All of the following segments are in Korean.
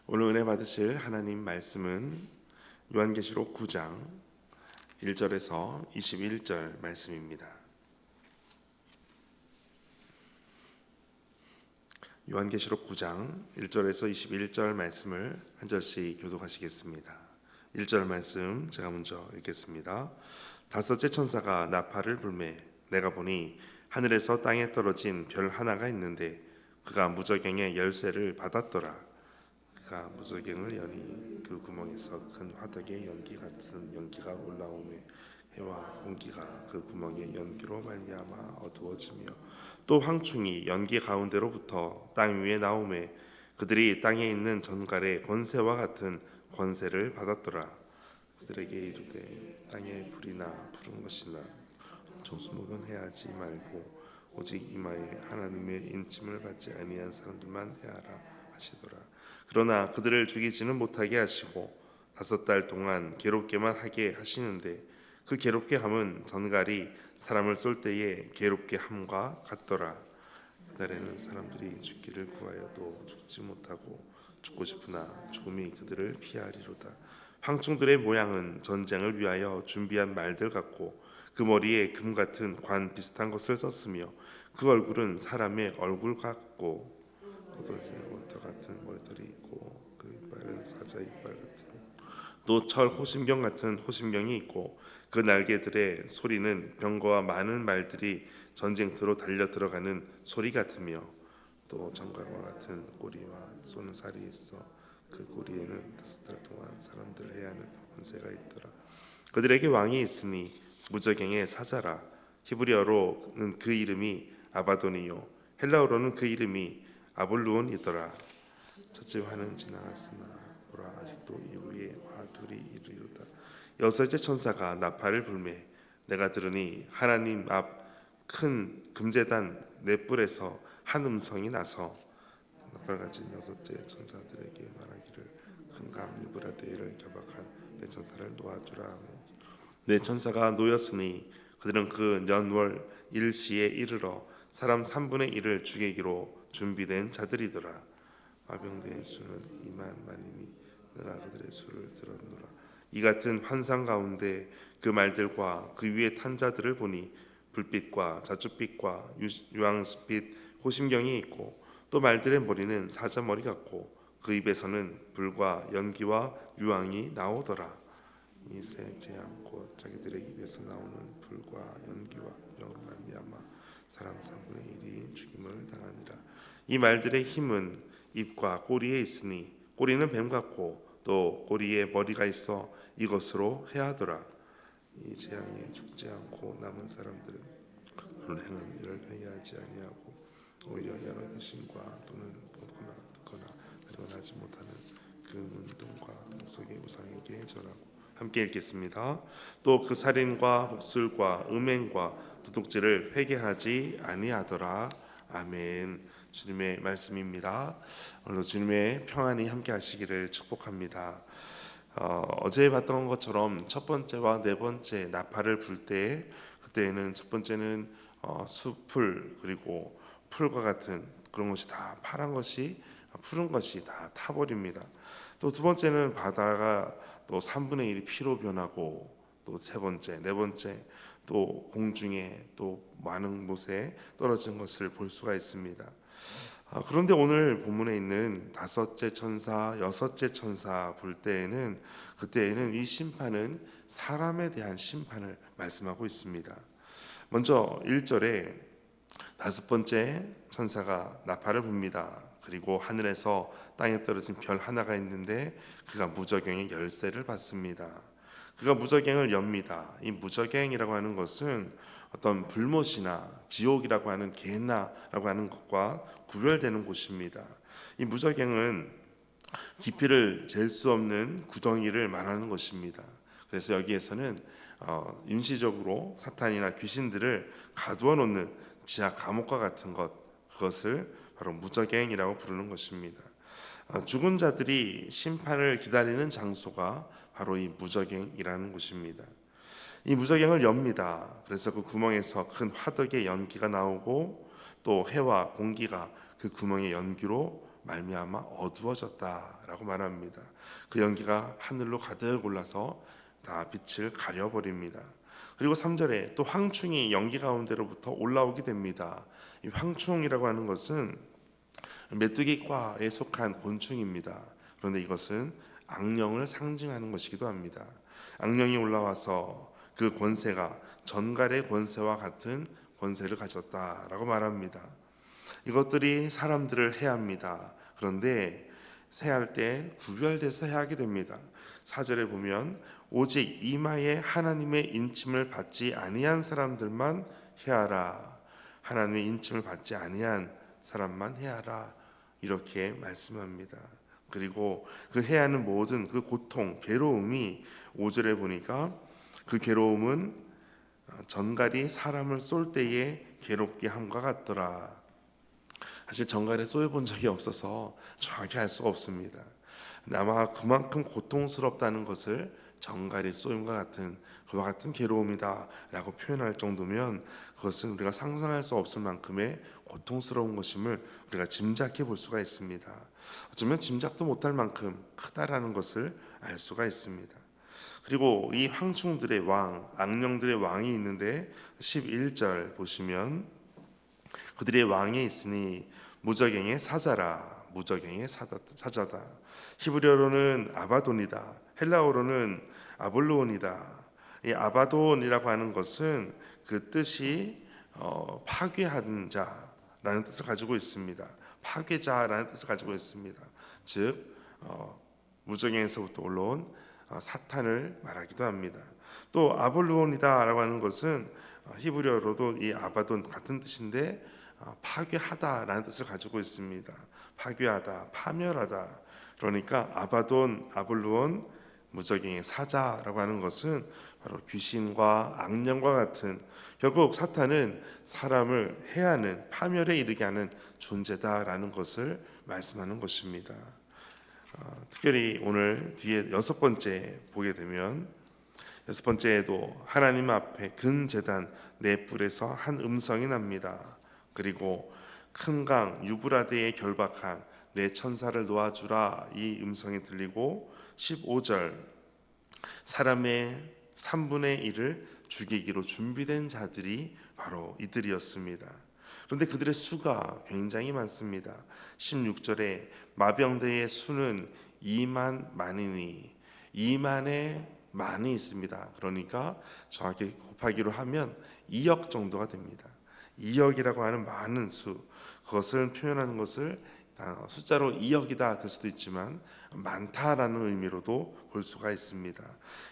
오늘 은혜 받으실 하나님 말씀은 요한계시록 9장 1절에서 21절 말씀입니다. 요한계시록 9장 1절에서 21절 말씀을 한 절씩 교독하시겠습니다. 1절 말씀 제가 먼저 읽겠습니다. 다섯째 천사가 나팔을 불매 내가 보니 하늘에서 땅에 떨어진 별 하나가 있는데 그가 무저갱의 열쇠를 받았더라. 그가 무저갱을 여니 그 구멍에서 큰 화덕의 연기 같은 연기가 올라오매 해와 공기가 그 구멍의 연기로 말미암아 어두워지며 또 황충이 연기 가운데로부터 땅 위에 나오매 그들이 땅에 있는 전갈의 권세와 같은 권세를 받았더라. 그들에게 이르되 땅에 불이나 푸른 것이나 조수목은 해하지 말고 오직 이마에 하나님의 인침을 받지 아니한 사람들만 해하라 하시더라. 그러나 그들을 죽이지는 못하게 하시고 5달 동안 괴롭게만 하게 하시는데 그 괴롭게 함은 전갈이 사람을 쏠 때에 괴롭게 함과 같더라. 그날에는 사람들이 죽기를 구하여도 죽지 못하고 죽고 싶으나 죽음이 그들을 피하리로다. 황충들의 모양은 전쟁을 위하여 준비한 말들 같고 그 머리에 금 같은 관 비슷한 것을 썼으며 그 얼굴은 사람의 얼굴 같고 거들진 원터 같은 머리털이 있고 그 이빨은 사자 이빨 같은 또 철 호심경 같은 호심경이 있고 그 날개들의 소리는 병거와 많은 말들이 전쟁터로 달려 들어가는 소리 같으며 또 정갈과 같은 꼬리와 쏘는 살이 있어 그 꼬리에는 5달 동안 사람들 해야 하는 권세가 있더라. 그들에게 왕이 있으니 무저갱의 사자라. 히브리어로는 그 이름이 아바돈이요 헬라어로는 그 이름이 아볼루온이더라. 첫째 화는 지나갔으나 보라 아직도 이후에 화 둘이 이르리로다. 여섯째 천사가 나팔을 불매 내가 들으니 하나님 앞 큰 금제단 넷불에서 한 음성이 나서 나팔 가진 여섯째 천사들에게 말하기를 큰 강 유브라데를 결박한 내 천사를 놓아주라 하며 내 천사가 놓였으니 그들은 그 년월 일시에 이르러 사람 3분의 1을 죽이기로 준비된 자들이더라. 마병대의 수는 2만만이니 내가 그들의 수를 들었노라. 이 같은 환상 가운데 그 말들과 그 위에 탄 자들을 보니 불빛과 자줏빛과 유황빛 호심경이 있고 또 말들의 머리는 사자 머리 같고 그 입에서는 불과 연기와 유황이 나오더라. 이 세 재앙 곧 자기들의 입에서 나오는 불과 연기와 영으로 말미암아 사람 3분의 1이 죽임을 당하니라. 이 말들의 힘은 입과 꼬리에 있으니 꼬리는 뱀 같고 또 꼬리에 머리가 있어 이것으로 해하더라. 이 재앙에 죽지 않고 남은 사람들은 논행은 이를 회개하지 아니하고 오히려 여러 귀신과 또는 보거나 듣거나 발견하지 못하는 그 문둥과 목석의 우상에게 절하고 함께 읽겠습니다. 또 그 살인과 복술과 음행과 도둑질을 회개하지 아니하더라. 아멘. 주님의 말씀입니다. 오늘도 주님의 평안이 함께 하시기를 축복합니다. 어제 봤던 것처럼 첫 번째와 네 번째 나팔을 불 때 그때에는 첫 번째는 수풀 그리고 풀과 같은 그런 것이 다 파란 것이 푸른 것이 다 타버립니다. 또 두 번째는 바다가 또 3분의 1이 피로 변하고 또 세 번째, 네 번째 또 공중에 또 많은 곳에 떨어진 것을 볼 수가 있습니다. 그런데 오늘 본문에 있는 다섯째 천사, 여섯째 천사 볼 때에는 그때에는 이 심판은 사람에 대한 심판을 말씀하고 있습니다. 먼저 1절에 다섯 번째 천사가 나팔을 붑니다. 그리고 하늘에서 땅에 떨어진 별 하나가 있는데 그가 무저갱의 열쇠를 받습니다. 그가 무저갱을 엽니다. 이 무저갱이라고 하는 것은 어떤 불못이나 지옥이라고 하는 게hen나라고 하는 것과 구별되는 곳입니다. 이 무저갱은 깊이를 잴 수 없는 구덩이를 말하는 것입니다. 그래서 여기에서는 임시적으로 사탄이나 귀신들을 가두어 놓는 지하 감옥과 같은 그것을 바로 무저갱이라고 부르는 것입니다. 죽은 자들이 심판을 기다리는 장소가 바로 이 무저갱이라는 곳입니다. 이 무저갱을 엽니다. 그래서 그 구멍에서 큰 화덕의 연기가 나오고 또 해와 공기가 그 구멍의 연기로 말미암아 어두워졌다라고 말합니다. 그 연기가 하늘로 가득 올라서 다 빛을 가려버립니다. 그리고 3절에 또 황충이 연기 가운데로부터 올라오게 됩니다. 이 황충이라고 하는 것은 메뚜기과에 속한 곤충입니다. 그런데 이것은 악령을 상징하는 것이기도 합니다. 악령이 올라와서 그 권세가 전갈의 권세와 같은 권세를 가졌다라고 말합니다. 이것들이 사람들을 해합니다. 그런데 해할 때 구별돼서 해하게 됩니다. 4절에 보면 오직 이마에 하나님의 인침을 받지 아니한 사람들만 해하라. 하나님의 인침을 받지 아니한 사람만 해하라. 이렇게 말씀합니다. 그리고 그 해하는 모든 그 고통, 괴로움이 5절에 보니까 그 괴로움은 전갈이 사람을 쏠 때에 괴롭게 함과 같더라. 사실 전갈에 쏘여본 적이 없어서 정확히 알 수가 없습니다. 아마 그만큼 고통스럽다는 것을 전갈이 쏘임과 같은 그와 같은 괴로움이다라고 표현할 정도면 그것은 우리가 상상할 수 없을 만큼의 고통스러운 것임을 우리가 짐작해 볼 수가 있습니다. 어쩌면 짐작도 못할 만큼 크다라는 것을 알 수가 있습니다. 그리고 이 황충들의 왕, 악령들의 왕이 있는데 11절 보시면 그들의 왕이 있으니 무저갱의 사자라. 무저갱의 사자다. 히브리어로는 아바돈이다. 헬라어로는 아볼로온이다. 이 아바돈이라고 하는 것은 그 뜻이 파괴하는 자라는 뜻을 가지고 있습니다. 파괴자라는 뜻을 가지고 있습니다. 즉 무저갱에서부터 올라온 사탄을 말하기도 합니다. 또 아볼로온이다라고 하는 것은 히브리어로도 이 아바돈 같은 뜻인데 파괴하다라는 뜻을 가지고 있습니다. 파괴하다, 파멸하다. 그러니까 아바돈, 아볼루온, 무저갱의 사자라고 하는 것은 바로 귀신과 악령과 같은 결국 사탄은 사람을 해하는 파멸에 이르게 하는 존재다라는 것을 말씀하는 것입니다. 특별히 오늘 뒤에 6번째 보게 되면 6번째에도 하나님 앞에 근 제단 네 뿔에서 한 음성이 납니다. 그리고 큰 강 유브라데에 결박한 내 천사를 놓아주라 이 음성이 들리고 15절 사람의 3분의 1을 죽이기로 준비된 자들이 바로 이들이었습니다. 그런데 그들의 수가 굉장히 많습니다. 16절에 마병대의 수는 2만 만이니 2만의 만이 있습니다. 그러니까 정확히 곱하기로 하면 2억 정도가 됩니다. 2억이라고 하는 많은 수, 그것을 표현하는 것을 숫자로 2억이다 될 수도 있지만 많다라는 의미로도 볼 수가 있습니다.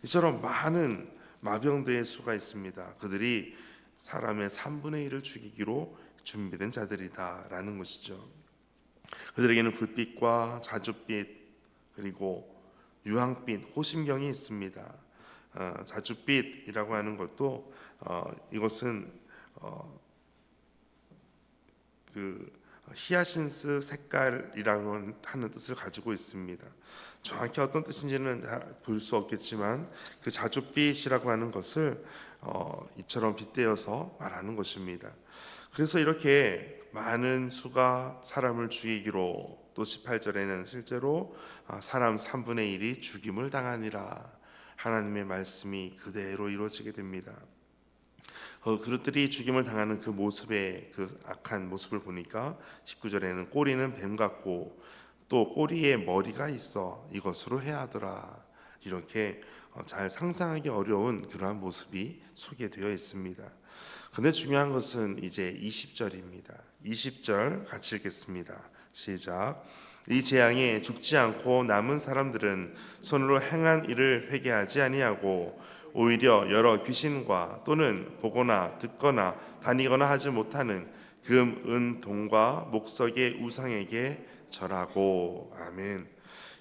이처럼 많은 마병대의 수가 있습니다. 그들이 사람의 3분의 1을 죽이기로 준비된 자들이다라는 것이죠. 그들에게는 불빛과 자줏빛 그리고 유황빛, 호심경이 있습니다. 자줏빛이라고 하는 것도 이것은 그 히아신스 색깔이라고 하는 뜻을 가지고 있습니다. 정확히 어떤 뜻인지는 볼 수 없겠지만 그 자줏빛이라고 하는 것을 이처럼 빗대어서 말하는 것입니다. 그래서 이렇게 많은 수가 사람을 죽이기로 또 18절에는 실제로 사람 3분의 1이 죽임을 당하니라 하나님의 말씀이 그대로 이루어지게 됩니다. 그들이 죽임을 당하는 그 모습의 그 악한 모습을 보니까 19절에는 꼬리는 뱀 같고 또 꼬리에 머리가 있어 이것으로 해하더라. 이렇게 잘 상상하기 어려운 그러한 모습이 소개되어 있습니다. 근데 중요한 것은 이제 20절입니다. 20절 같이 읽겠습니다. 시작. 이 재앙에 죽지 않고 남은 사람들은 손으로 행한 일을 회개하지 아니하고 오히려 여러 귀신과 또는 보거나 듣거나 다니거나 하지 못하는 금, 은, 동과 목석의 우상에게 절하고. 아멘.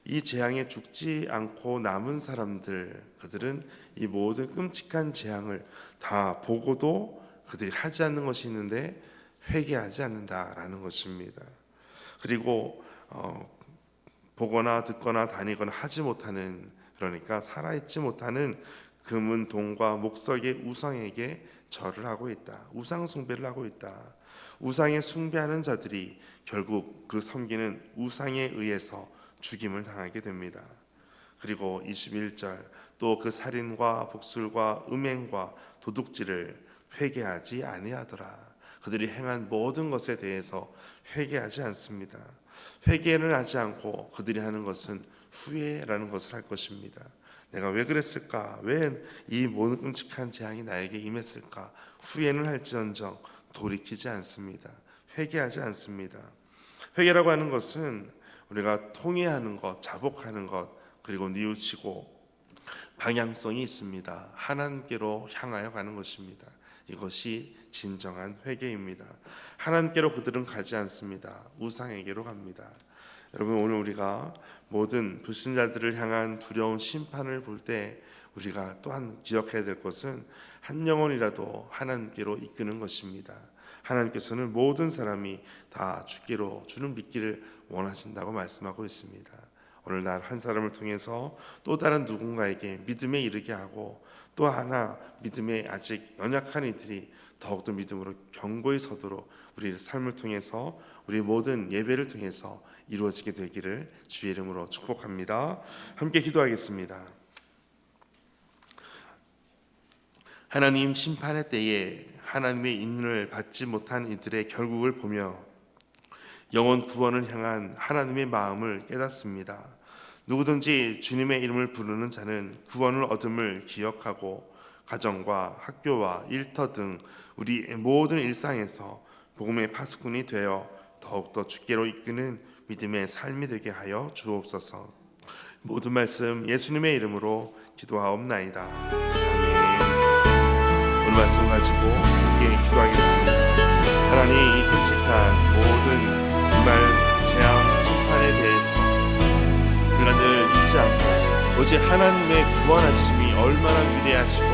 이 재앙에 죽지 않고 남은 사람들, 그들은 이 모든 끔찍한 재앙을 다 보고도 그들이 하지 않는 것이 있는데 회개하지 않는다라는 것입니다. 그리고 보거나 듣거나 다니거나 하지 못하는, 그러니까 살아있지 못하는 금은 동과 목석의 우상에게 절을 하고 있다. 우상 숭배를 하고 있다. 우상에 숭배하는 자들이 결국 그 섬기는 우상에 의해서 죽임을 당하게 됩니다. 그리고 21절 또 그 살인과 복술과 음행과 도둑질을 회개하지 아니하더라. 그들이 행한 모든 것에 대해서 회개하지 않습니다. 회개를 하지 않고 그들이 하는 것은 후회라는 것을 할 것입니다. 내가 왜 그랬을까? 왜 이 모든 끔찍한 재앙이 나에게 임했을까? 후회는 할지언정 돌이키지 않습니다. 회개하지 않습니다. 회개라고 하는 것은 우리가 통회하는 것, 자복하는 것, 그리고 뉘우치고 방향성이 있습니다. 하나님께로 향하여 가는 것입니다. 이것이 진정한 회개입니다. 하나님께로 그들은 가지 않습니다. 우상에게로 갑니다. 여러분, 오늘 우리가 모든 불신자들을 향한 두려운 심판을 볼 때 우리가 또한 기억해야 될 것은 한 영혼이라도 하나님께로 이끄는 것입니다. 하나님께서는 모든 사람이 다 주께로 주는 믿기를 원하신다고 말씀하고 있습니다. 오늘 날 한 사람을 통해서 또 다른 누군가에게 믿음에 이르게 하고 또 하나 믿음에 아직 연약한 이들이 더욱더 믿음으로 견고히 서도록 우리 삶을 통해서 우리 모든 예배를 통해서 이루어지게 되기를 주의 이름으로 축복합니다. 함께 기도하겠습니다. 하나님, 심판의 때에 하나님의 인을 받지 못한 이들의 결국을 보며 영혼 구원을 향한 하나님의 마음을 깨닫습니다. 누구든지 주님의 이름을 부르는 자는 구원을 얻음을 기억하고 가정과 학교와 일터 등 우리 모든 일상에서 복음의 파수꾼이 되어 더욱더 주께로 이끄는 믿음의 삶이 되게 하여 주옵소서. 모든 말씀 예수님의 이름으로 기도하옵나이다. 아멘. 오늘 말씀 가지고 함께 기도하겠습니다. 하나님, 이 끔찍한 모든 말 재앙 심판에 대해서 우리가 늘 잊지 않고 오직 하나님의 구원하심이 얼마나 위대하시고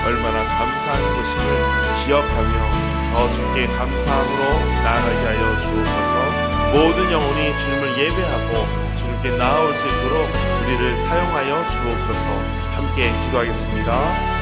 얼마나 감사한 것임을 기억하며 더 주께 감사함으로 나아가게 하여 주옵소서. 모든 영혼이 주님을 예배하고 주님께 나아올 수 있도록 우리를 사용하여 주옵소서. 함께 기도하겠습니다.